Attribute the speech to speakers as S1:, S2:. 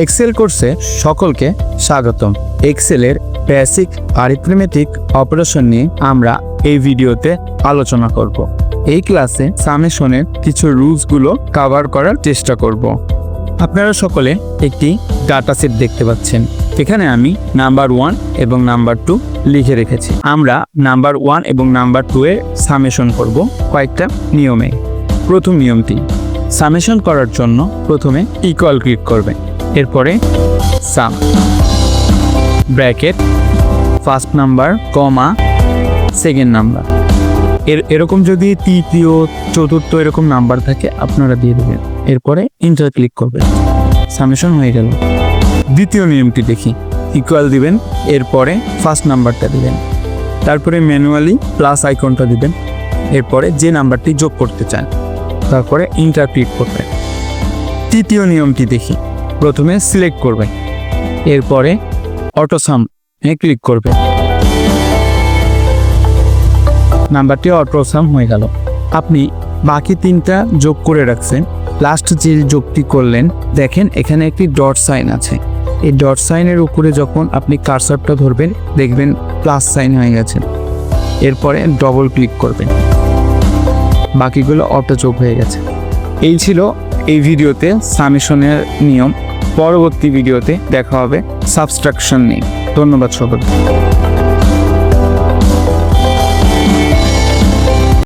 S1: Excel কোর্সে সকলকে স্বাগতম। এক্সেলের বেসিক অ্যারিথমেটিক অপারেশন নিয়ে আমরা এই ভিডিওতে আলোচনা করব। এই ক্লাসে সামেশনের কিছু রুলসগুলো কভার করার চেষ্টা করব। আপনারা সকলে একটি ডাটা সেট দেখতে পাচ্ছেন। এখানে আমি নাম্বার 1 এবং নাম্বার 2 লিখে রেখেছি। আমরা নাম্বার 1 এবং নাম্বার 2 এর সামেশন করব কয়েকটা নিয়মে। প্রথম নিয়মটি, সামেশন করার জন্য প্রথমে ইকুয়াল ক্লিক করবেন, এরপরে sum bracket first number comma second number, এরকম যদি তৃতীয় চতুর্থ এরকম নাম্বার থাকে আপনারা দিয়ে দেবেন, এরপরে এন্টার ক্লিক করবেন। সামেশন হয়ে গেল। দ্বিতীয় নিয়মটি দেখি, ইকুয়াল দিবেন, এরপরে ফার্স্ট নাম্বারটা দিবেন, তারপরে ম্যানুয়ালি প্লাস আইকনটা দিবেন, এরপরে যে নাম্বারটি যোগ করতে চান তারপরে এন্টার ক্লিক করবেন। তৃতীয় নিয়মটি দেখি, প্রথমে সিলেক্ট করবেন, এরপরে অটোসাম ক্লিক করবেন, নাম্বারটি অটোসাম হয়ে গেল। আপনি বাকি তিনটা যোগ করে রাখছেন, লাস্ট যে যোগটি করলেন দেখেন এখানে একটি ডট সাইন আছে। এই ডট সাইনের উপরে যখন আপনি কার্সারটা ধরবেন দেখবেন প্লাস সাইন হয়ে গেছে, এরপরে ডবল ক্লিক করবেন, বাকিগুলো অটো যোগ হয়ে গেছে। এই ছিল এই ভিডিওতে সামেশনের নিয়ম। পরবর্তী ভিডিওতে দেখা হবে সাবট্রাকশন নিয়ে। ধন্যবাদ সকলকে।